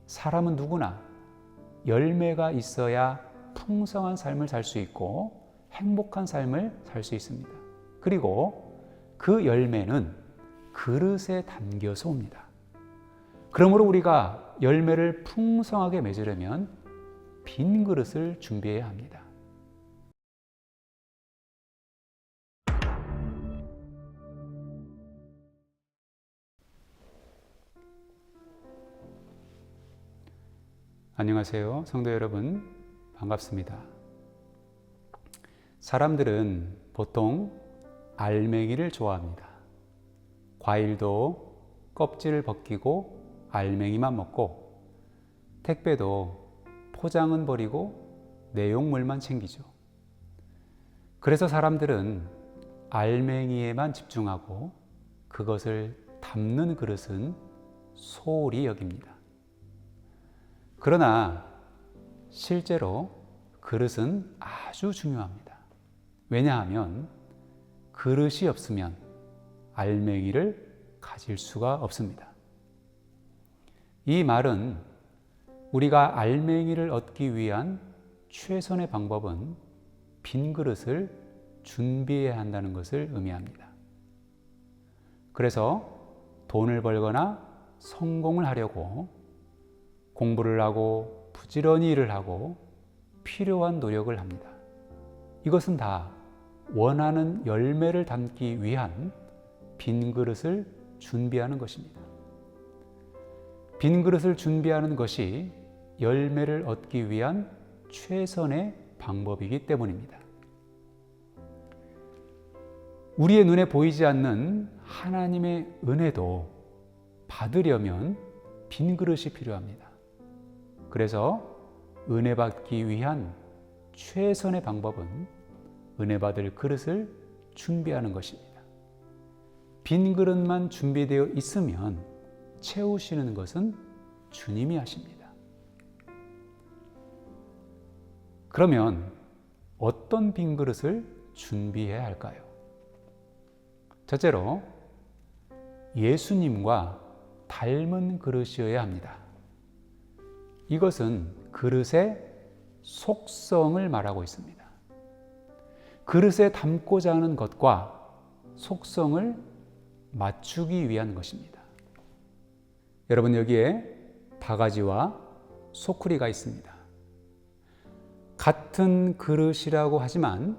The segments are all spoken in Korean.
사람은 누구나 열매가 있어야 풍성한 삶을 살 수 있고 행복한 삶을 살 수 있습니다. 그리고 그 열매는 그릇에 담겨서 옵니다. 그러므로 우리가 열매를 풍성하게 맺으려면 빈 그릇을 준비해야 합니다. 안녕하세요, 성도 여러분. 반갑습니다. 사람들은 보통 알맹이를 좋아합니다. 과일도 껍질을 벗기고 알맹이만 먹고, 택배도 포장은 버리고 내용물만 챙기죠. 그래서 사람들은 알맹이에만 집중하고 그것을 담는 그릇은 소홀히 여깁니다. 그러나 실제로 그릇은 아주 중요합니다. 왜냐하면 그릇이 없으면 알맹이를 가질 수가 없습니다. 이 말은 우리가 알맹이를 얻기 위한 최선의 방법은 빈 그릇을 준비해야 한다는 것을 의미합니다. 그래서 돈을 벌거나 성공을 하려고 공부를 하고 부지런히 일을 하고 필요한 노력을 합니다. 이것은 다 원하는 열매를 담기 위한 빈 그릇을 준비하는 것입니다. 빈 그릇을 준비하는 것이 열매를 얻기 위한 최선의 방법이기 때문입니다. 우리의 눈에 보이지 않는 하나님의 은혜도 받으려면 빈 그릇이 필요합니다. 그래서 은혜 받기 위한 최선의 방법은 은혜 받을 그릇을 준비하는 것입니다. 빈 그릇만 준비되어 있으면 채우시는 것은 주님이 하십니다. 그러면 어떤 빈 그릇을 준비해야 할까요? 첫째로 예수님과 닮은 그릇이어야 합니다. 이것은 그릇의 속성을 말하고 있습니다. 그릇에 담고자 하는 것과 속성을 맞추기 위한 것입니다. 여러분, 여기에 바가지와 소쿠리가 있습니다. 같은 그릇이라고 하지만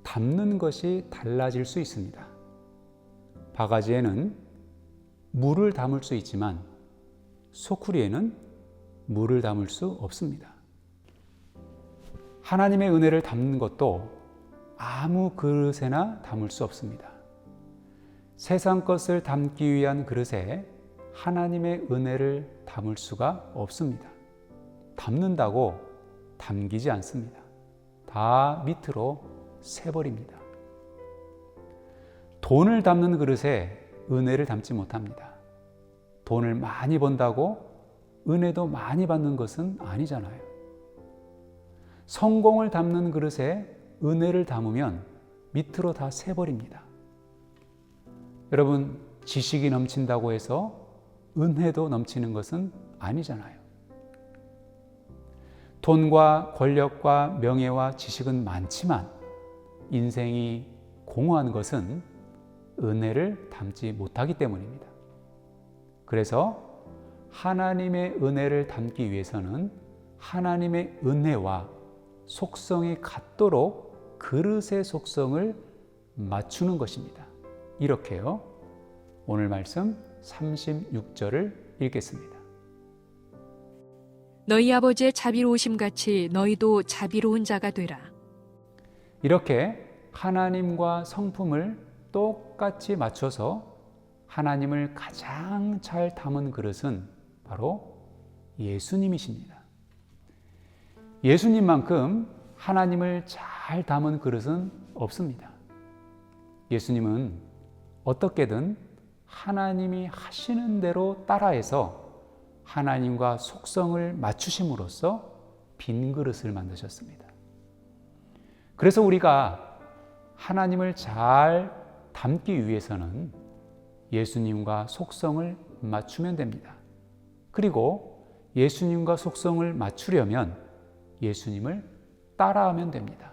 담는 것이 달라질 수 있습니다. 바가지에는 물을 담을 수 있지만 소쿠리에는 물을 담을 수 없습니다. 하나님의 은혜를 담는 것도 아무 그릇에나 담을 수 없습니다. 세상 것을 담기 위한 그릇에 하나님의 은혜를 담을 수가 없습니다. 담는다고 담기지 않습니다. 다 밑으로 새버립니다. 돈을 담는 그릇에 은혜를 담지 못합니다. 돈을 많이 번다고 은혜도 많이 받는 것은 아니잖아요. 성공을 담는 그릇에 은혜를 담으면 밑으로 다 새버립니다. 여러분, 지식이 넘친다고 해서 은혜도 넘치는 것은 아니잖아요. 돈과 권력과 명예와 지식은 많지만 인생이 공허한 것은 은혜를 담지 못하기 때문입니다. 그래서 하나님의 은혜를 담기 위해서는 하나님의 은혜와 속성이 같도록 그릇의 속성을 맞추는 것입니다. 이렇게요. 오늘 말씀 36절을 읽겠습니다. 너희 아버지의 자비로우심 같이 너희도 자비로운 자가 되라. 이렇게 하나님과 성품을 똑같이 맞춰서 하나님을 가장 잘 담은 그릇은 바로 예수님이십니다. 예수님만큼 하나님을 잘 담은 그릇은 없습니다. 예수님은 어떻게든 하나님이 하시는 대로 따라해서 하나님과 속성을 맞추심으로써 빈 그릇을 만드셨습니다. 그래서 우리가 하나님을 잘 담기 위해서는 예수님과 속성을 맞추면 됩니다. 그리고 예수님과 속성을 맞추려면 예수님을 따라하면 됩니다.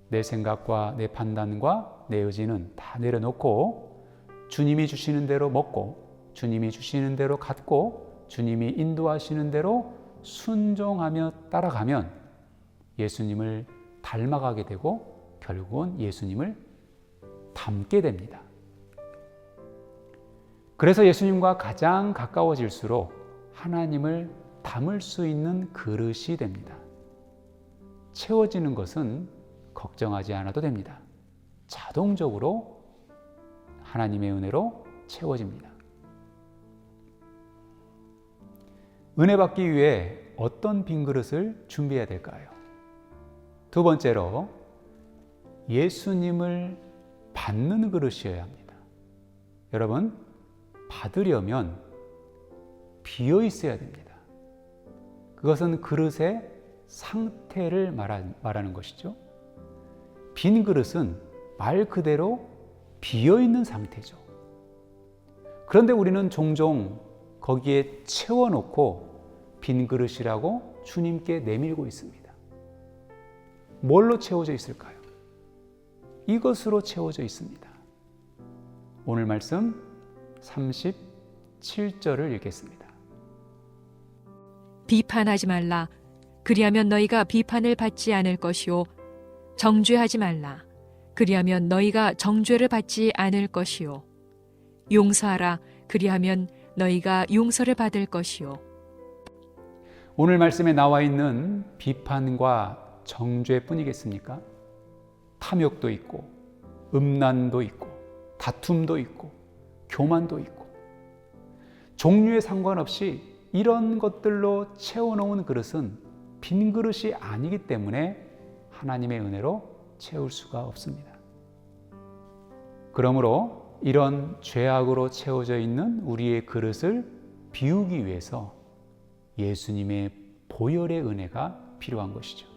내 생각과 내 판단과 내 의지는 다 내려놓고 주님이 주시는 대로 먹고 주님이 주시는 대로 갖고 주님이 인도하시는 대로 순종하며 따라가면 예수님을 닮아가게 되고 결국은 예수님을 닮게 됩니다. 그래서 예수님과 가장 가까워질수록 하나님을 담을 수 있는 그릇이 됩니다. 채워지는 것은 걱정하지 않아도 됩니다. 자동적으로 하나님의 은혜로 채워집니다. 은혜 받기 위해 어떤 빈 그릇을 준비해야 될까요? 두 번째로 예수님을 받는 그릇이어야 합니다. 여러분, 받으려면 비어 있어야 됩니다. 그것은 그릇의 상태를 말하는 것이죠. 빈 그릇은 말 그대로 비어 있는 상태죠. 그런데 우리는 종종 거기에 채워놓고 빈 그릇이라고 주님께 내밀고 있습니다. 뭘로 채워져 있을까요? 이것으로 채워져 있습니다. 오늘 말씀 37절을 읽겠습니다. 비판하지 말라. 그리하면 너희가 비판을 받지 않을 것이요. 정죄하지 말라. 그리하면 너희가 정죄를 받지 않을 것이요. 용서하라. 그리하면 너희가 용서를 받을 것이요. 오늘 말씀에 나와 있는 비판과 정죄뿐이겠습니까? 탐욕도 있고 음란도 있고 다툼도 있고 교만도 있고 종류에 상관없이 이런 것들로 채워놓은 그릇은 빈 그릇이 아니기 때문에 하나님의 은혜로 채울 수가 없습니다. 그러므로 이런 죄악으로 채워져 있는 우리의 그릇을 비우기 위해서 예수님의 보혈의 은혜가 필요한 것이죠.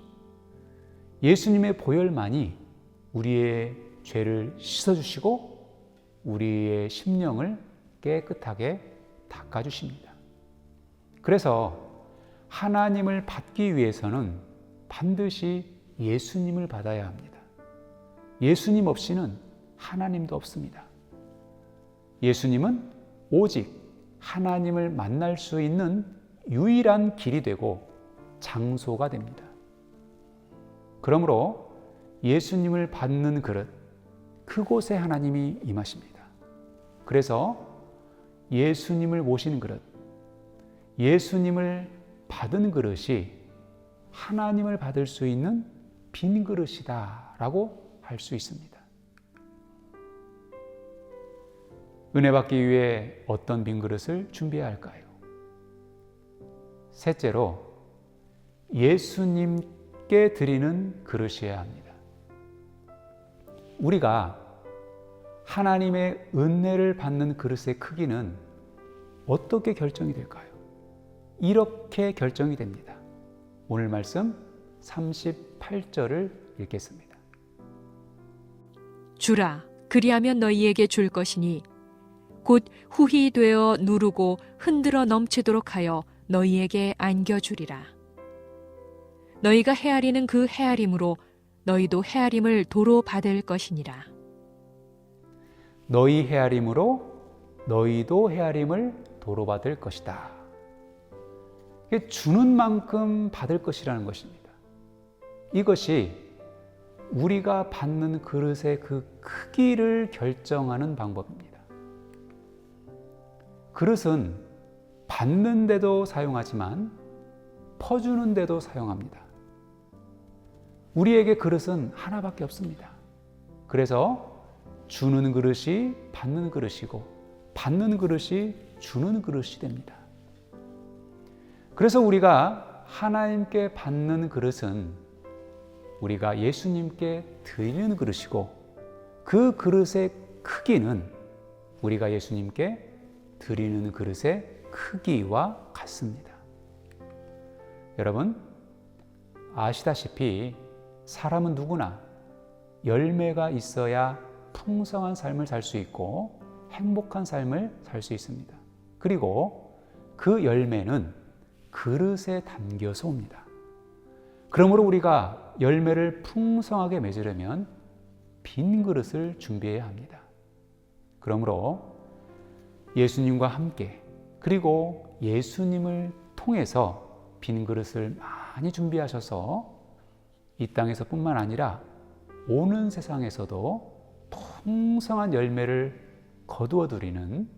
예수님의 보혈만이 우리의 죄를 씻어주시고 우리의 심령을 깨끗하게 닦아주십니다. 그래서 하나님을 받기 위해서는 반드시 예수님을 받아야 합니다. 예수님 없이는 하나님도 없습니다. 예수님은 오직 하나님을 만날 수 있는 유일한 길이 되고 장소가 됩니다. 그러므로 예수님을 받는 그릇, 그곳에 하나님이 임하십니다. 그래서 예수님을 모시는 그릇, 예수님을 받은 그릇이 하나님을 받을 수 있는 빈 그릇이다라고 할 수 있습니다. 은혜 받기 위해 어떤 빈 그릇을 준비해야 할까요? 셋째로 예수님께 드리는 그릇이어야 합니다. 우리가 하나님의 은혜를 받는 그릇의 크기는 어떻게 결정이 될까요? 이렇게 결정이 됩니다. 오늘 말씀 38절을 읽겠습니다. 주라. 그리하면 너희에게 줄 것이니 곧 후히 되어 누르고 흔들어 넘치도록 하여 너희에게 안겨주리라. 너희가 헤아리는 그 헤아림으로 너희도 헤아림을 도로 받을 것이니라. 너희 헤아림으로 너희도 헤아림을 도로 받을 것이다. 이게 주는 만큼 받을 것이라는 것입니다. 이것이 우리가 받는 그릇의 그 크기를 결정하는 방법입니다. 그릇은 받는 데도 사용하지만 퍼주는 데도 사용합니다. 우리에게 그릇은 하나밖에 없습니다. 그래서 주는 그릇이 받는 그릇이고 받는 그릇이 주는 그릇이 됩니다. 그래서 우리가 하나님께 받는 그릇은 우리가 예수님께 드리는 그릇이고 그 그릇의 크기는 우리가 예수님께 드리는 그릇의 크기와 같습니다. 여러분, 아시다시피 사람은 누구나 열매가 있어야 풍성한 삶을 살 수 있고 행복한 삶을 살 수 있습니다. 그리고 그 열매는 그릇에 담겨서 옵니다. 그러므로 우리가 열매를 풍성하게 맺으려면 빈 그릇을 준비해야 합니다. 그러므로 예수님과 함께 그리고 예수님을 통해서 빈 그릇을 많이 준비하셔서 이 땅에서뿐만 아니라 오는 세상에서도 풍성한 열매를 거두어 드리는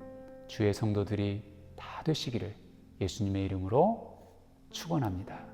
주의 성도들이 다 되시기를 예수님의 이름으로 축원합니다.